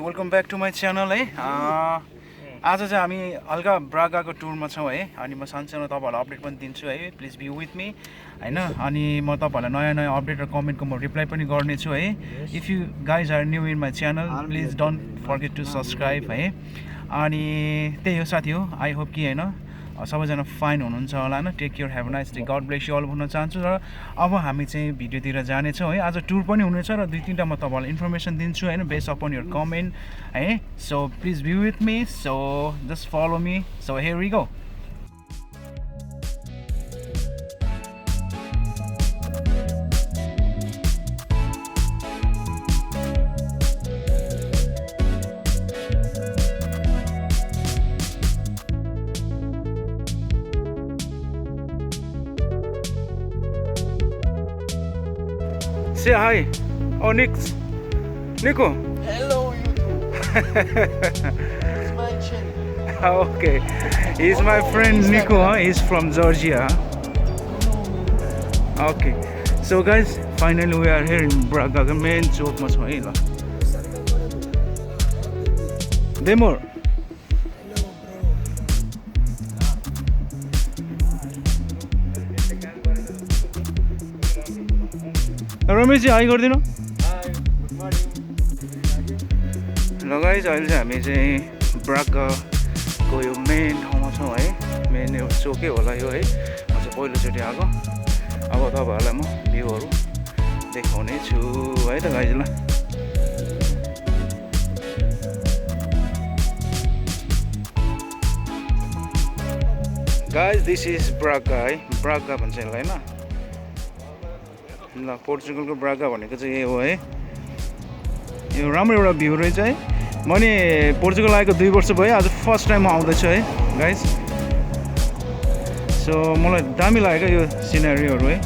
Welcome back to my channel है। आज चाहिँ हामी हल्का ब्रागाको टुरमा छौँ है। अनि म सानसानो तपाईँहरूलाई अपडेट पनि दिन्छु है। प्लिज बी विथ मी हैन। अनि म तपाईँहरूलाई नयाँ नयाँ अपडेट र कमेन्टको म रिप्लाई पनि गर्नेछु है। If you guys are new in my channel please don't forget to subscribe है। अनि त्यही हो साथी हो, आई होप कि होइन सबैजना फाइन हुनुहुन्छ होला होइन। Take care, have a nice day, god bless you all भन्न चाहन्छु। र अब हामी चाहिँ भिडियोतिर जानेछौँ है। आज टुर पनि हुनेछ र दुई तिनवटा म तपाईँहरूलाई इन्फर्मेसन दिन्छु होइन, बेस्ड अपन योर कमेन्ट है। So please be with me, so just follow me. So here we go. Say hi. Oh, Nico. Hello, YouTube. It's my channel. Okay. He's my friend Nico. He's from Georgia. Okay. So guys, finally we are here in Braga. The main chowk ma chhau hai la. Demor. Ramesh ji hi गरिदिनु। ल guys अहिले चाहिँ हामी चाहिँ ब्रागाको यो main ठाउँमा छौँ है। मेन यो चोकै होला यो है। म चाहिँ पहिलोचोटि आएको। अब तपाईँहरूलाई म भ्यूहरू देखाउने छु है त गाइज। ल गाइज दिस इज ब्रागा है। ब्रागा भन्छ यसलाई होइन। ल पोर्चुगलको ब्रागा भनेको चाहिँ यही हो है। यो राम्रो एउटा भ्यू रहेछ है। मैले पोर्चुगल आएको 2 वर्ष भयो, आज फर्स्ट टाइम आउँदैछु है गाइज। सो मलाई दामी लाग्यो यो सिनेरीहरू है।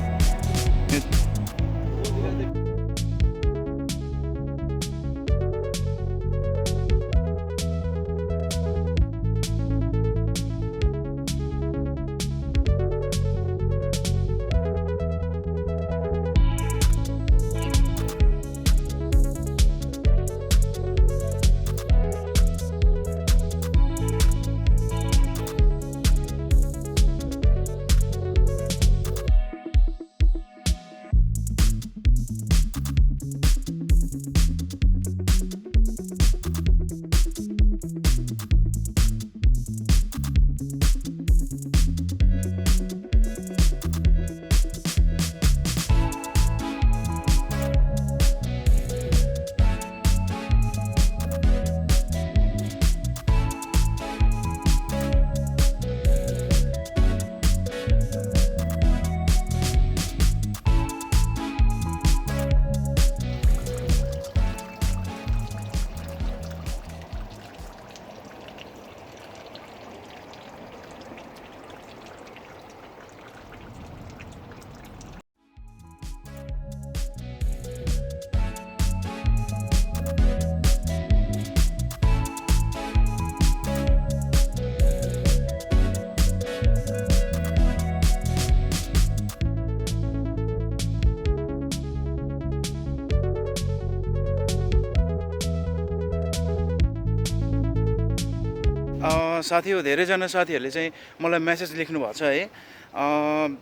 साथी हो, धेरैजना साथीहरूले चाहिँ मलाई मेसेज लेख्नु भएको छ है।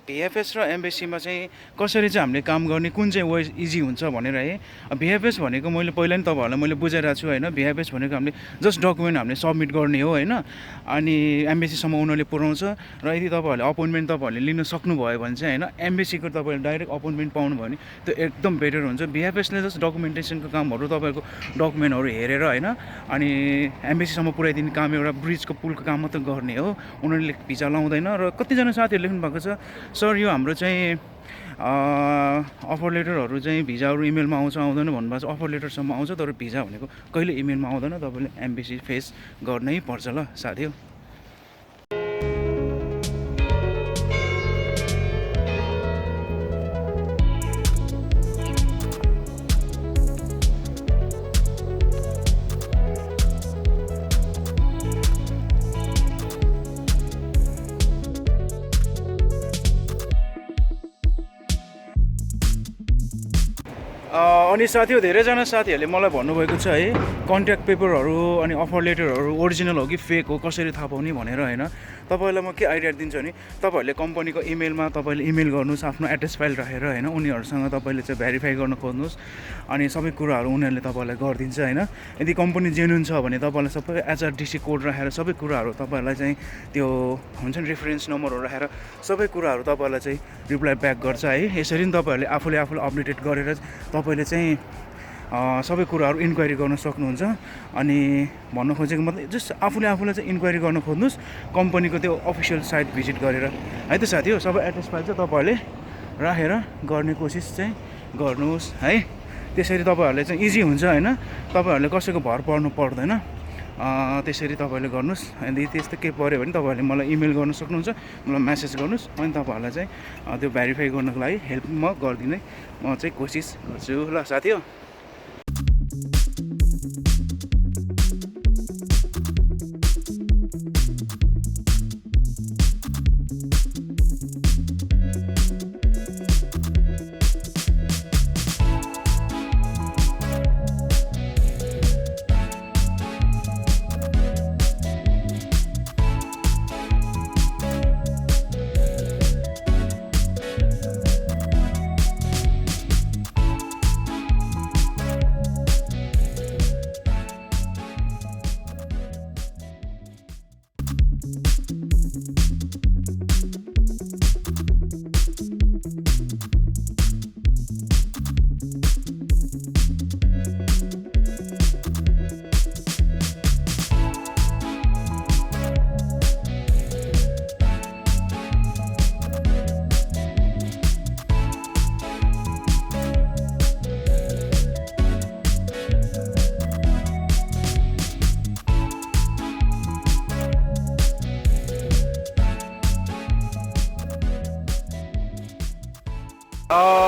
भिएफएस र एम्बेसीमा चाहिँ कसरी चाहिँ हामीले काम गर्ने, कुन चाहिँ वे इजी हुन्छ भनेर है। भिएफएस भनेको मैले पहिला नि तपाईँहरूलाई मैले बुझाइरहेको छु होइन। भिएफएस भनेको हामीले जस्ट डकुमेन्ट हामीले सबमिट गर्ने हो होइन। अनि एम्बेसीसम्म उनीहरूले पुऱ्याउँछ र यदि तपाईँहरूले अपोइन्टमेन्ट तपाईँहरूले लिन सक्नुभयो भने चाहिँ होइन, एम्बेसीको तपाईँले डाइरेक्ट अपोइन्टमेन्ट पाउनुभयो भने त्यो एकदम बेटर हुन्छ। भिएफएसले जस्ट डकुमेन्टेसनको कामहरू तपाईँको डकुमेन्टहरू हेरेर होइन, अनि एम्बेसीसम्म पुऱ्याइदिने काम एउटा ब्रिजको पुलको काम मात्रै गर्ने हो। उनीहरूले भिजा लाउँदैन। र कतिजना साथीहरूले लेख्नु भएको छ, सर यो हाम्रो चाहिँ अफर लेटरहरू चाहिँ भिजाहरू इमेलमा आउँछ आउँदैन भन्नुभएको छ। अफर लेटरसम्म आउँछ, तर भिजा भनेको कहिले इमेलमा आउँदैन। तपाईँले एम्बेसी फेस गर्नै पर्छ ल साथी हो। अनि साथी हो धेरैजना साथीहरूले मलाई भन्नुभएको छ है कन्ट्याक्ट पेपरहरू अनि अफर लेटरहरू ओरिजिनल हो कि फेक हो कसरी थाहा पाउने भनेर होइन तपाईँलाई म के आइडिया दिन्छु भने तपाईँहरूले कम्पनीको इमेलमा तपाईँले इमेल गर्नुहोस् आफ्नो एड्रेस फाइल राखेर होइन उनीहरूसँग तपाईँले चाहिँ भेरिफाई गर्न खोज्नुहोस् अनि सबै कुराहरू उनीहरूले तपाईँलाई गरिदिन्छ होइन यदि कम्पनी जेन्युन छ भने तपाईँलाई सबै एचआरडिसी कोड राखेर सबै कुराहरू तपाईँहरूलाई चाहिँ त्यो हुन्छ नि रेफरेन्स नम्बरहरू राखेर सबै कुराहरू तपाईँलाई चाहिँ रिप्लाई ब्याक गर्छ है यसरी नि तपाईँहरूले आफूले अपडेटेड गरेर तपाईँले चाहिँ सबै कुराहरू इन्क्वायरी गर्न सक्नुहुन्छ अनि भन्न खोजेको मतलब जस्ट आफूलाई चाहिँ इन्क्वायरी गर्न खोज्नुहोस् कम्पनीको त्यो अफिसियल साइट भिजिट गरेर है त साथी हो सबै एड्रेस फाइल चाहिँ तपाईँहरूले राखेर गर्ने कोसिस चाहिँ गर्नुहोस् है त्यसरी तपाईँहरूले चाहिँ इजी हुन्छ होइन तपाईँहरूले कसैको भर पर्नु पर्दैन त्यसरी तपाईँले गर्नुहोस् यदि त्यस्तो केही पऱ्यो भने तपाईँहरूले मलाई इमेल गर्न सक्नुहुन्छ मलाई मेसेज गर्नुहोस् अनि तपाईँहरूलाई चाहिँ त्यो भेरिफाई गर्नको लागि हेल्प म गरिदिने म चाहिँ कोसिस गर्छु ल साथी हो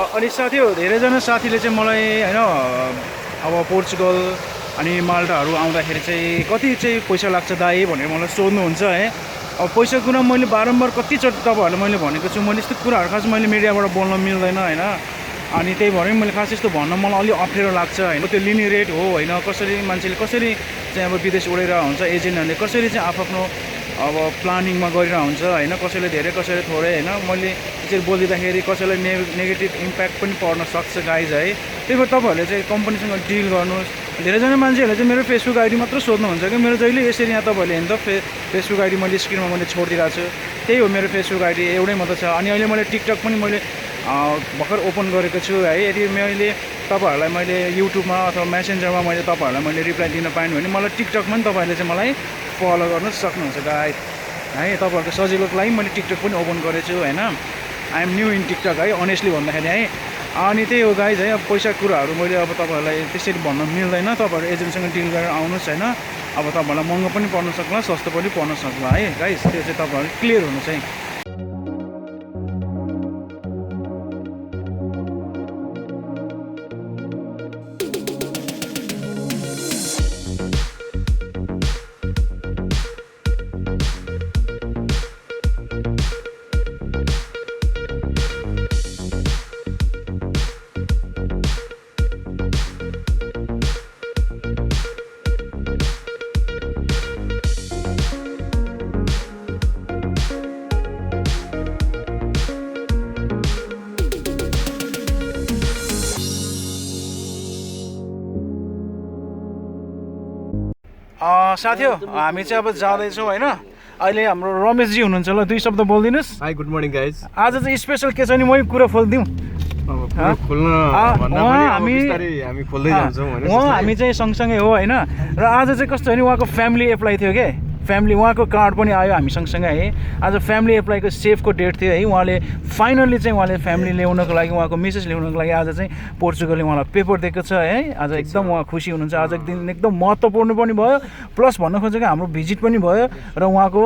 अनि साथी हो धेरैजना साथीले चाहिँ मलाई होइन अब पोर्चुगल अनि माल्टाहरू आउँदाखेरि चाहिँ कति चाहिँ पैसा लाग्छ दाइ भनेर मलाई सोध्नुहुन्छ है अब पैसाको कुरा मैले बारम्बार कतिचोटि तपाईँहरूलाई मैले भनेको छु मैले यस्तो कुराहरू खास मैले मिडियाबाट बोल्न मिल्दैन होइन अनि त्यही भएर मैले खास यस्तो भन्न मलाई अलिक अप्ठ्यारो लाग्छ होइन त्यो लिने रेट हो होइन कसरी मान्छेले कसरी चाहिँ अब विदेश उडेर हुन्छ एजेन्टहरूले कसरी चाहिँ आफ्नो अब प्लानिङमा गरिरहेको हुन्छ होइन कसैले धेरै कसैले थोरै होइन मैले त्यसरी बोलिदिँदाखेरि कसैलाई नेगेटिभ इम्प्याक्ट पनि पर्न सक्छ गाइज है त्यही भएर तपाईँहरूले चाहिँ कम्पनीसँग डिल गर्नुहोस् धेरैजना मान्छेहरूले चाहिँ मेरो फेसबुक आइडी मात्र सोध्नुहुन्छ कि मेरो जहिले यसरी यहाँ तपाईँहरूले हेर्नु त फेसबुक आइडी मैले स्क्रिनमा मैले छोडिदिरहेको छु त्यही हो मेरो फेसबुक आइडी एउटै मात्र छ अनि अहिले मैले टिकटक पनि मैले भर्खर ओपन गरेको छु है यदि मैले तपाईँहरूलाई मैले युट्युबमा अथवा मेसेन्जरमा मैले तपाईँहरूलाई मैले रिप्लाई दिन पाएँ भने मलाई टिकटकमा पनि तपाईँहरूले चाहिँ मलाई फलो गर्न सक्नुहुन्छ गाइज है तपाईँहरूको सजिलोको लागि मैले टिकटक पनि ओपन गरेको छु होइन I am new in TikTok है अनेस्टली भन्दाखेरि है अनि त्यही हो गाइज है अब पैसा कुराहरू मैले अब तपाईँहरूलाई त्यसरी भन्न मिल्दैन तपाईँहरू एजेन्टसँग डिल गरेर आउनुहोस् होइन अब तपाईँहरूलाई महँगो पनि पर्न सक्ला सस्तो पनि पर्न सक्ला है गाइज त्यो चाहिँ तपाईँहरू क्लियर हुनु चाहिँ साथी हो हामी चाहिँ अब जाँदैछौँ होइन अहिले हाम्रो रमेशजी हुनुहुन्छ ल दुई शब्द बोलिदिनुहोस् हाई गुड मर्निङ गाइज आज चाहिँ स्पेसल के छ नि मै कुरा खोलिदिउँ हामी चाहिँ सँगसँगै हो होइन र आज चाहिँ कस्तो भने उहाँको फ्यामिली एप्लाई थियो कि फ्यामिली उहाँको कार्ड पनि आयो हामी सँगसँगै है आज फ्यामिली एप्लाईको सेफको डेट थियो है उहाँले फाइनल्ली चाहिँ उहाँले फ्यामिली ल्याउनको लागि उहाँको मिसेस ल्याउनको लागि आज चाहिँ पोर्चुगलले उहाँलाई पेपर दिएको छ है आज एकदम उहाँ खुसी हुनुहुन्छ आजको दिन एकदम महत्त्वपूर्ण पनि भयो प्लस भन्न खोजेको हाम्रो भिजिट पनि भयो र उहाँको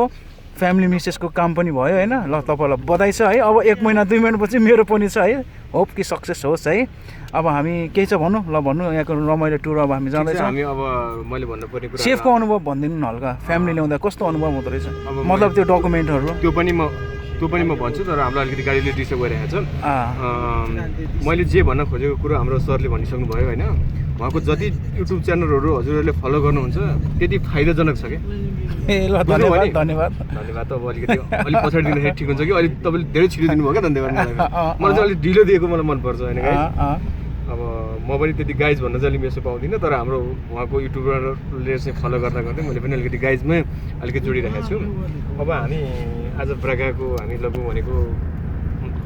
फ्यामिली मिसेसको काम पनि भयो होइन ल तपाईँलाई बधाई छ है अब 1 महिना 2 महिनापछि मेरो पनि छ है होप कि सक्सेस होस् है अब हामी केही छ भन्नु ल भन्नु यहाँको रमाइलो टुर अब हामी जाँदैछौँ हामी अब मैले भन्नुपर्ने कुरा सेफको अनुभव भनिदिनु न हल्का फ्यामिली ल्याउँदा कस्तो अनुभव हुँदो रहेछ मतलब त्यो डकुमेन्टहरू त्यो पनि म त्यो पनि म भन्छु तर हाम्रो अलिकति गाडीले डिस्टर्ब गरिरहेको छ मैले जे भन्न खोजेको कुरो हाम्रो सरले भनिसक्नु भयो होइन उहाँको जति युट्युब च्यानलहरू हजुरहरूले फलो गर्नुहुन्छ त्यति फाइदाजनक छ क्या ए ल धन्यवाद धन्यवाद धन्यवाद त अब अलिकति अलिक पछाडि दिँदाखेरि ठिक हुन्छ कि अलिक तपाईँले धेरै छिटो दिनुभयो क्या धन्यवाद मलाई चाहिँ अलिक ढिलो दिएको मलाई मनपर्छ होइन गाइज अब म पनि त्यति गाइज भन्न चाहिँ अलिक मेसो पाउँदिनँ तर हाम्रो उहाँको युट्युबरले चाहिँ फलो गर्दा गर्दै मैले पनि अलिकति गाइजमै अलिकति जोडिरहेको छु अब हामी आज ब्रागाको हामी लगौँ भनेको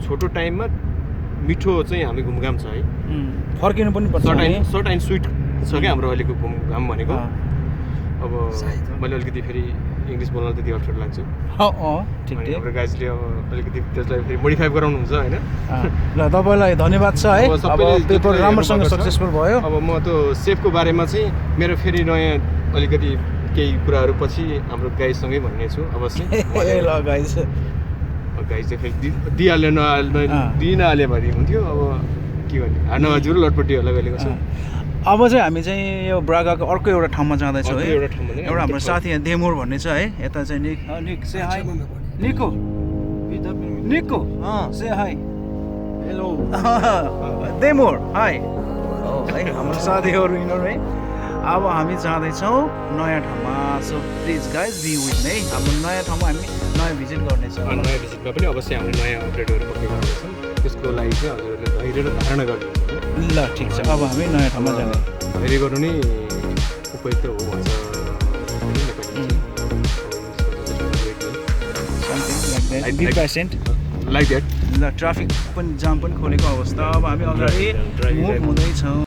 छोटो टाइममा मिठो चाहिँ हामी घुमघाम छ है फर्किनु पनि पर्छ सर्ट एन्ड स्विट छ क्या हाम्रो अहिलेको घुमघाम भनेको अब मैले अलिकति फेरि इङ्ग्लिस बोल्न त्यति अप्ठ्यारो लाग्छ ठिक हाम्रो गाइजले अब अलिकति त्यसलाई फेरि मोडिफाई गराउनुहुन्छ होइन ल तपाईँलाई धन्यवाद छ है अब पेपर राम्रोसँग सक्सेसफुल भयो अब म त्यो सेफको बारेमा चाहिँ मेरो फेरि नयाँ अलिकति केही कुराहरू पछि हाम्रो गाइजसँगै भन्ने छु अवश्य ल गाइज गाइज चाहिँ फेरि दिइहाल्यो दिइ नहाल्यो भने हुन्थ्यो अब के गर्ने नजुर लटपट्टि होला कहिलेको छ अब चाहिँ हामी चाहिँ यो ब्रागाको अर्को एउटा ठाउँमा जाँदैछौँ है एउटा हाम्रो साथी यहाँ देमोर भन्ने छ है यता चाहिँ निक से हाई निको निको से हाई हेलो देमोर हाई है हाम्रो साथीहरू यिनीहरू है अब हामी जाँदैछौँ नयाँ ठाउँमा so please guys be with है हाम्रो नयाँ ठाउँमा हामी नयाँ भिजिट गर्नेछौँ नयाँ भिजिटमा पनि अवश्य हामीले नयाँ अपडेटहरू पक्कै गर्नेछौँ त्यसको लागि चाहिँ हजुरहरूले धैर्य र धारणा गर्नुहुन्छ ल ठिक छ अब हामी नयाँ ठाउँमा जाने धैर्य गर्नु नै उपयुक्त हो भन्छ बी पेसेन्ट लाइक द्याट ल ट्राफिक पनि जाम पनि खोलेको अवस्था अब हामी अगाडि मुभ हुँदैछौँ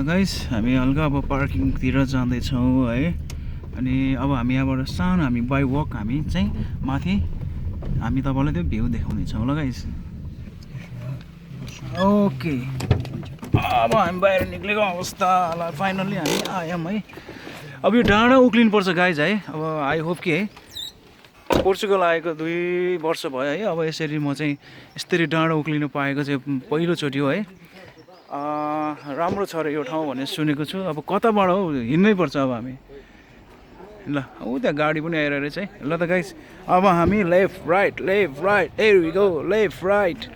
गाइस हामी हल्का अब पार्किङतिर जाँदैछौँ है अनि अब हामी यहाँबाट सानो हामी बाई वक हामी चाहिँ माथि हामी तपाईँलाई त्यो भ्यू देखाउनेछौँ ल गाइस ओके अब हामी बाहिर निक्लेको अवस्था ल फाइनल्ली हामी आयौँ है अब यो डाँडा उक्लिनुपर्छ गाइस है अब आई होप कि है पोर्चुगल आएको 2 वर्ष भयो है अब यसरी म चाहिँ यसरी डाँडा उक्लिनु पाएको चाहिँ पहिलोचोटि हो है राम्रो छ र यो ठाउँ भनेर सुनेको छु अब कताबाट हो हिँड्नै पर्छ अब हामी ल ऊ त्यहाँ गाडी पनि आइरहेको रहेछ है ल त गाइस अब हामी left right here we go left right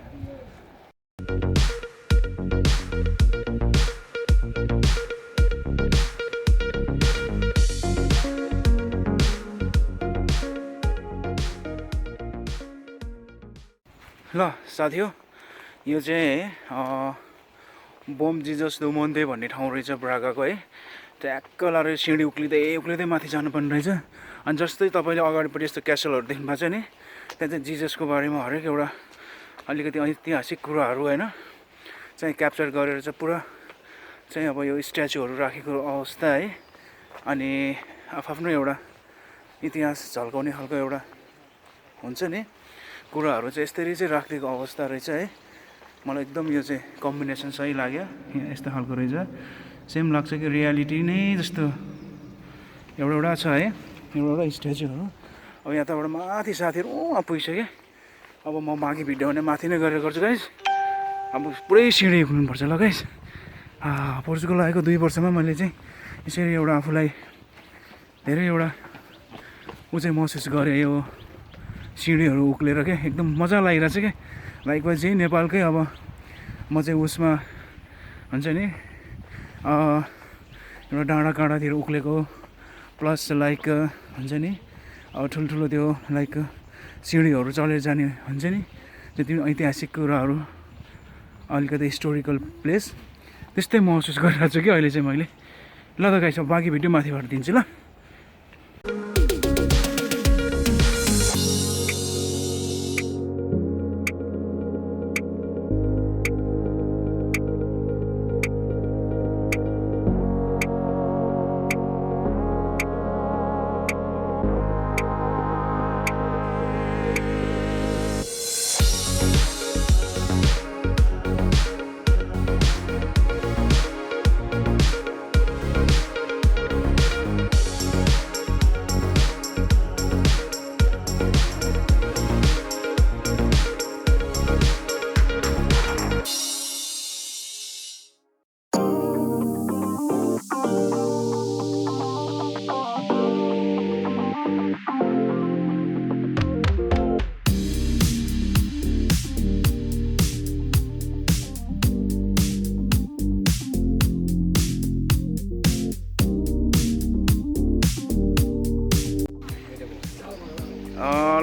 ल साथी हो यो चाहिँ बोम जिजस दु मोन्ते भन्ने ठाउँ रहेछ ब्रागाको है ट्याक्क लाएर सिँढी उक्लिँदै माथि जानुपर्ने रहेछ अनि जस्तै तपाईँले अगाडिपट्टि यस्तो क्यासलहरू देख्नु भएको छ नि त्यहाँ चाहिँ जिजसको बारेमा हरेक एउटा अलिकति ऐतिहासिक कुराहरू होइन चाहिँ क्याप्चर गरेर चाहिँ पुरा चाहिँ अब यो स्ट्याचुहरू राखेको अवस्था है अनि आफ्नो एउटा इतिहास झल्काउने खालको एउटा हुन्छ नि कुराहरू चाहिँ यसरी चाहिँ राखिदिएको अवस्था रहेछ है मलाई एकदम यो चाहिँ कम्बिनेसन सही लाग्यो यहाँ यस्तो खालको रहेछ सेम लाग्छ कि रियालिटी नै जस्तो एउटा छ है, एउटा स्ट्याचुहरू। अब यताबाट माथि साथीहरू पुगिसक्यो। अब म बाँकी भिडियो भने माथि नै गरेर गर्छु गाइस। अब पुरै सिँढी उक्लिनुपर्छ ल गाइस। पोर्चुगल आएको 2 वर्षमा मैले चाहिँ यसरी एउटा आफूलाई धेरै एउटा चाहिँ महसुस गरेँ। यो सिँढीहरू उक्लेर क्या एकदम मजा लागिरहेछ क्या। लाइक वाइज चाहिँ नेपालकै अब म चाहिँ उसमा हुन्छ नि एउटा डाँडा काँडातिर उक्लेको प्लस लाइक हुन्छ नि अब ठुल्ठुलो त्यो लाइक सिँढीहरू चलेर जाने हुन्छ नि त्यो ऐतिहासिक कुराहरू अलिकति हिस्टोरिकल प्लेस त्यस्तै महसुस गरिरहेको छु कि अहिले चाहिँ मैले। ल त गाइस अब बाँकी भिडियो माथिबाट दिन्छु ल।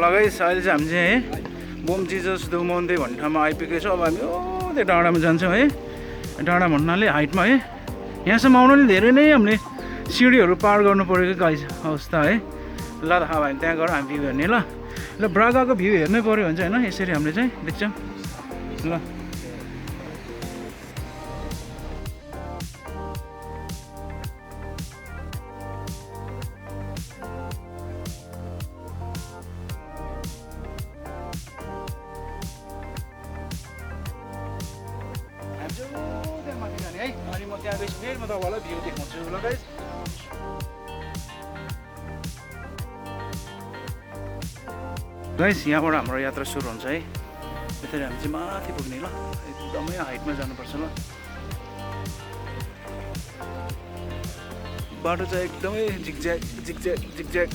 गाइस अहिले चाहिँ हामी चाहिँ है बोम जिजस दु मन्दिर भन्ने ठाउँमा आइपुगेको छौँ। अब हामी त्यो डाँडामा जान्छौँ है। डाँडा भन्नाले हाइटमा है। यहाँसम्म आउनु धेरै नै हामीले सिँढीहरू पार गर्नु परेको गाइस अवस्था है। ल त अब हामी त्यहाँ गएर हामी भ्यू हेर्ने ल। ल ब्रागाको भ्यू हेर्नै पऱ्यो भने चाहिँ होइन यसरी हामीले चाहिँ देख्छौँ ल। अनि म त्यहाँ गएपछि फेरि म तपाईँलाई भ्यू देखाउँछु ल गाइस। गाइस यहाँबाट हाम्रो यात्रा सुरु हुन्छ है। त्यसरी हामी चाहिँ माथि पुग्ने ल। एकदमै हाइटमा जानुपर्छ ल। बाटो चाहिँ एकदमै झिकझ्याक झिकझ्याक झिकझ्याक।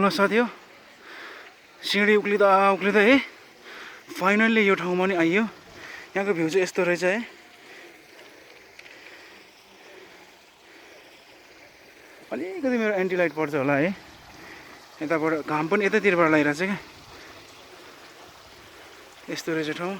ल साथी हो सिँढी उक्लिँदा उक्लिँदा है फाइनल्ली यो ठाउँमा नि आइयो। यहाँको भ्यू चाहिँ यस्तो रहेछ है। अलिकति मेरो एन्टी लाइट पर्छ होला है। यताबाट घाम पनि यतातिरबाट लागिरहेछ क्या। यस्तो रहेछ ठाउँ।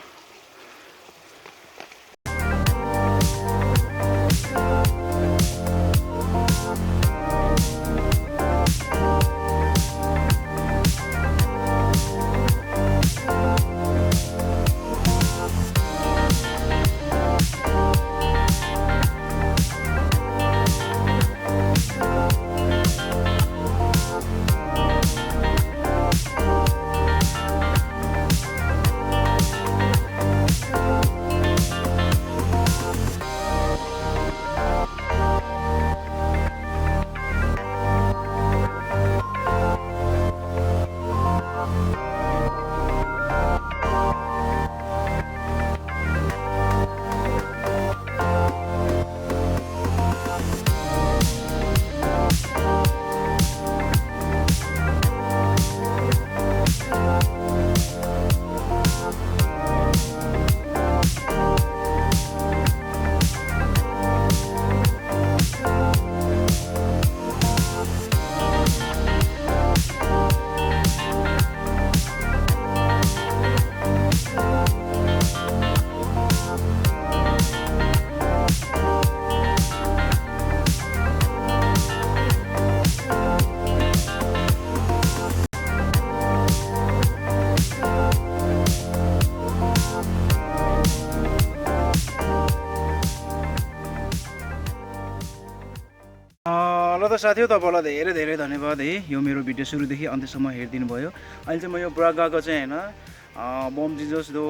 ल त साथी हो तपाईँलाई धेरै धेरै धन्यवाद है यो मेरो भिडियो सुरुदेखि अन्त्यसम्म हेरिदिनु भयो अहिले चाहिँ म यो ब्रा गएको चाहिँ होइन बम जिजोस दो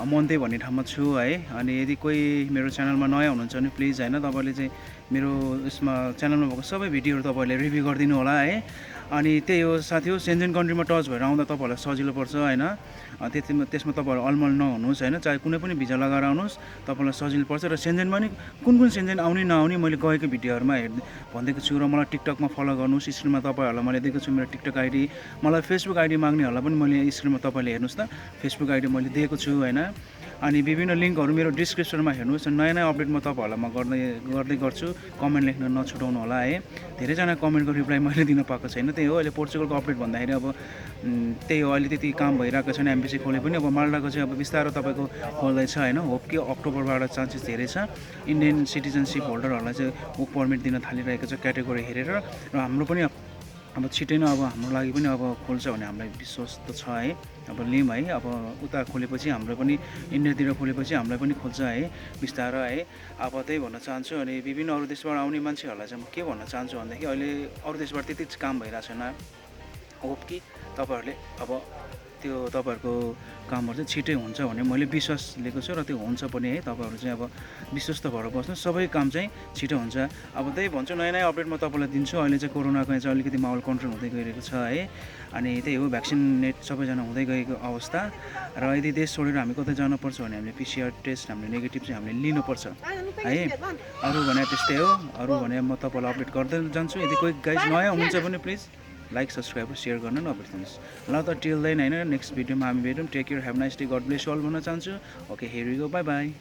मन्ते भन्ने ठाउँमा छु है अनि यदि कोही मेरो च्यानलमा नयाँ हुनुहुन्छ भने प्लिज होइन तपाईँले चाहिँ मेरो यसमा च्यानलमा भएको सबै भिडियोहरू तपाईँहरूले रिभ्यू गरिदिनु होला है अनि त्यही हो साथी हो सेन्जेन कन्ट्रीमा टच भएर आउँदा तपाईँहरूलाई सजिलो पर्छ होइन त्यसमा तपाईँहरू अलमल नहुनुहोस् होइन चाहे कुनै पनि भिजा लगाएर आउनुहोस् तपाईँलाई सजिलो पर्छ र सेन्जेनमा नि कुन सेन्जेन आउने नआउने मैले गएको भिडियोहरूमा भनिदिएको छु र मलाई टिकटकमा फलो गर्नुहोस् स्क्रिनमा तपाईँहरूलाई मैले दिएको छु मेरो टिकटक आइडी मलाई फेसबुक आइडी माग्नेहरूलाई पनि मैले स्क्रिनमा तपाईँले हेर्नुहोस् त फेसबुक आइडी मैले दिएको छु होइन अनि विभिन्न लिङ्कहरू मेरो डिस्क्रिप्सनमा हेर्नुहोस् नयाँ नयाँ अपडेट म तपाईँहरूलाई म गर्दै गर्छु कमेन्ट लेख्न नछुटाउनु होला है धेरैजना कमेन्टको रिप्लाई मैले दिन पाएको छैन त्यही हो अहिले पोर्चुगलको अपडेट भन्दाखेरि अब त्यही हो अहिले त्यति काम भइरहेको छैन एम्बेसी खोले पनि अब माल्टाको चाहिँ अब बिस्तारो तपाईँको खोल्दैछ होइन होप कि अक्टोबरबाट चान्सेस धेरै छ इन्डियन सिटिजनसिप होल्डरहरूलाई चाहिँ वर्क पर्मिट दिन थालिरहेको छ क्याटेगोरी हेरेर र हाम्रो पनि अब छिटै नै अब हाम्रो लागि पनि अब खोल्छ भन्ने हामीलाई विश्वास त छ है अब लिम है अब उता खोलेपछि हाम्रो पनि इन्डियातिर खोलेपछि हामीलाई पनि खोल्छ है बिस्तारो है अब त्यही भन्न चाहन्छु अनि विभिन्न अरू देशबाट आउने मान्छेहरूलाई चाहिँ म के भन्न चाहन्छु भनेदेखि अहिले अरू देशबाट त्यति काम भइरहेको छैन होप कि तपाईँहरूले अब त्यो तपाईँहरूको कामहरू चाहिँ छिटै हुन्छ भन्ने मैले विश्वास लिएको छु र त्यो हुन्छ पनि है तपाईँहरू चाहिँ अब विश्वस्त भएर बस्नु सबै काम चाहिँ छिटो हुन्छ अब त्यही भन्छु नयाँ नयाँ अपडेट म तपाईँलाई दिन्छु अहिले चाहिँ कोरोनाको चाहिँ अलिकति माहौल कन्ट्रोल हुँदै गइरहेको छ है अनि त्यही हो भ्याक्सिनेट सबैजना हुँदै गएको अवस्था र यदि देश छोडेर हामी कतै जानुपर्छ भने हामीले पिसिआर टेस्ट हामीले नेगेटिभ चाहिँ हामीले लिनुपर्छ है अरू भने त्यस्तै हो अरू भने म तपाईँलाई अपडेट गर्दै जान्छु यदि कोही गाइज नयाँ हुनुहुन्छ भने प्लिज लाइक सब्सक्राइब र सेयर गर्न नबिर्सनुहोस् ल त टिल देन होइन नेक्स्ट भिडियोमा हामी भेटौँ take care have nice day god bless all भन्न चाहन्छु okay here we go bye by